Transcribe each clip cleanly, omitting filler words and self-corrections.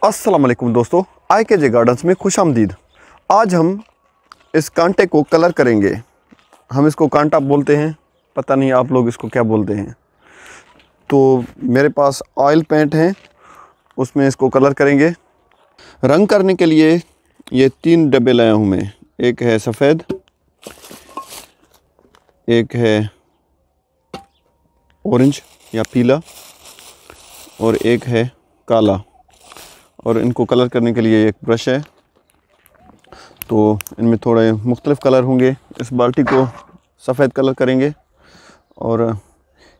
अस्सलाम वालेकुम दोस्तों, IKJ गार्डन्स में खुश आमदीद। आज हम इस कांटे को कलर करेंगे। हम इसको कांटा बोलते हैं, पता नहीं आप लोग इसको क्या बोलते हैं। तो मेरे पास ऑयल पेंट है, उसमें इसको कलर करेंगे। रंग करने के लिए ये 3 डब्बे लाया हूँ मैं। एक है सफ़ेद, एक है ऑरेंज या पीला और एक है काला। और इनको कलर करने के लिए एक ब्रश है, तो इनमें थोड़े मुख्तलिफ़ कलर होंगे। इस बाल्टी को सफ़ेद कलर करेंगे और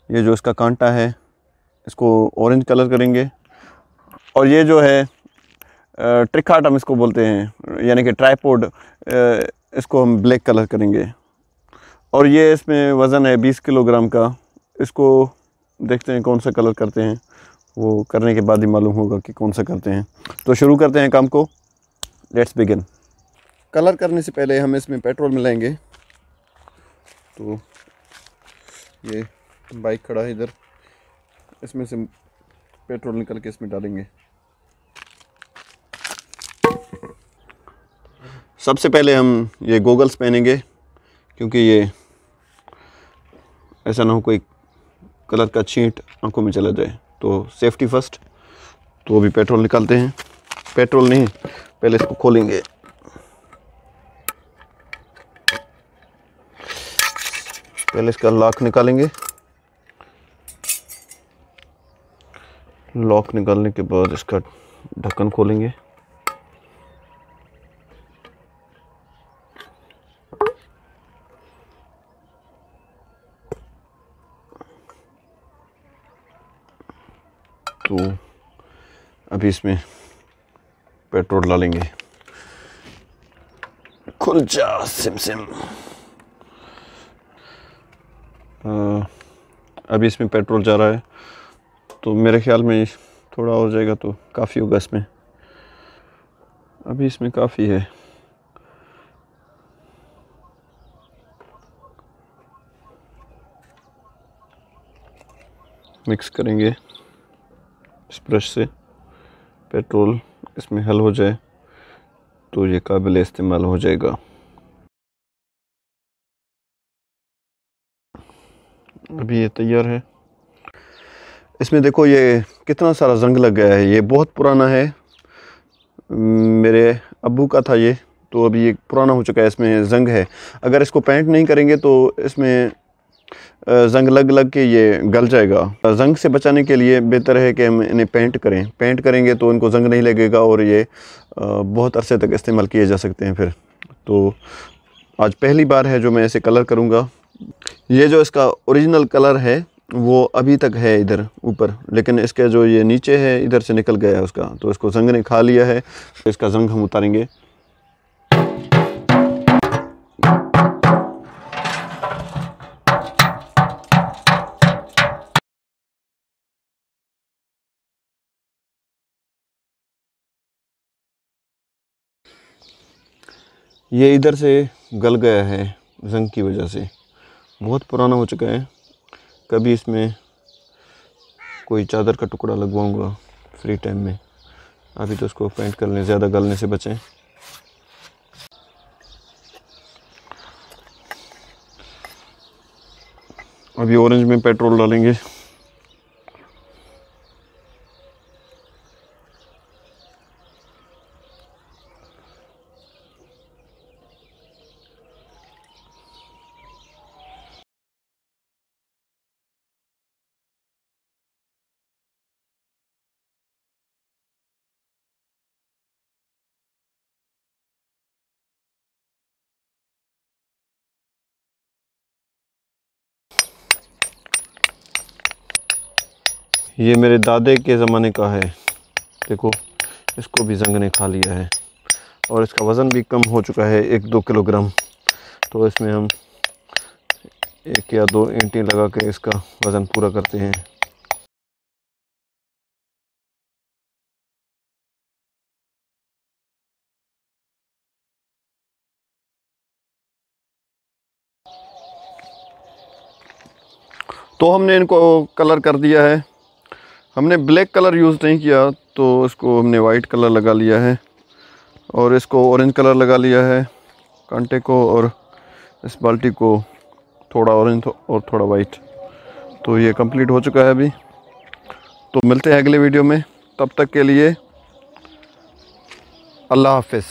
ये जो इसका कांटा है इसको ऑरेंज कलर करेंगे। और ये जो है ट्रिकाट हम इसको बोलते हैं, यानी कि ट्राइपॉड, इसको हम ब्लैक कलर करेंगे। और ये इसमें वज़न है 20 किलोग्राम का। इसको देखते हैं कौन सा कलर करते हैं, वो करने के बाद ही मालूम होगा कि कौन सा करते हैं। तो शुरू करते हैं काम को। Let's begin. कलर करने से पहले हम इसमें पेट्रोल मिलाएंगे। तो ये बाइक खड़ा है इधर, इसमें से पेट्रोल निकल के इसमें डालेंगे। सबसे पहले हम ये गोगल्स पहनेंगे, क्योंकि ये ऐसा ना हो कोई कलर का छींट आंखों में चला जाए। तो सेफ्टी फर्स्ट। तो अभी पेट्रोल निकालते हैं। पेट्रोल नहीं, पहले इसको खोलेंगे। पहले इसका लॉक निकालेंगे। लॉक निकालने के बाद इसका ढक्कन खोलेंगे। तो अभी इसमें पेट्रोल डालेंगे। खुल जा सिम सिम। अभी इसमें पेट्रोल जा रहा है, तो मेरे ख्याल में थोड़ा और जाएगा तो काफ़ी होगा इसमें। अभी इसमें काफ़ी है। मिक्स करेंगे इस ब्रश से। पेट्रोल इसमें हल हो जाए तो ये काबिल इस्तेमाल हो जाएगा। अभी ये तैयार है। इसमें देखो ये कितना सारा जंग लग गया है। ये बहुत पुराना है, मेरे अब्बू का था ये, तो अभी ये पुराना हो चुका है, इसमें जंग है। अगर इसको पेंट नहीं करेंगे तो इसमें जंग लग लग के ये गल जाएगा। जंग से बचाने के लिए बेहतर है कि हम इन्हें पेंट करें। पेंट करेंगे तो इनको जंग नहीं लगेगा और ये बहुत अरसे तक इस्तेमाल किए जा सकते हैं फिर। तो आज पहली बार है जो मैं ऐसे कलर करूँगा। ये जो इसका ओरिजिनल कलर है वो अभी तक है इधर ऊपर, लेकिन इसका जो ये नीचे है इधर से निकल गया है उसका, तो इसको जंग ने खा लिया है। तो इसका जंग हम उतारेंगे। ये इधर से गल गया है जंग की वजह से, बहुत पुराना हो चुका है। कभी इसमें कोई चादर का टुकड़ा लगवाऊंगा फ्री टाइम में। अभी तो इसको पेंट कर लें, ज़्यादा गलने से बचें। अभी ऑरेंज में पेट्रोल डालेंगे। ये मेरे दादे के ज़माने का है। देखो इसको भी जंग ने खा लिया है और इसका वज़न भी कम हो चुका है, 1-2 किलोग्राम। तो इसमें हम 1 या 2 ईंटें लगा के इसका वज़न पूरा करते हैं। तो हमने इनको कलर कर दिया है। हमने ब्लैक कलर यूज़ नहीं किया, तो इसको हमने वाइट कलर लगा लिया है और इसको ऑरेंज कलर लगा लिया है कांटे को, और इस बाल्टी को थोड़ा ऑरेंज और थोड़ा वाइट। तो ये कंप्लीट हो चुका है अभी। तो मिलते हैं अगले वीडियो में, तब तक के लिए अल्लाह हाफ़िज़।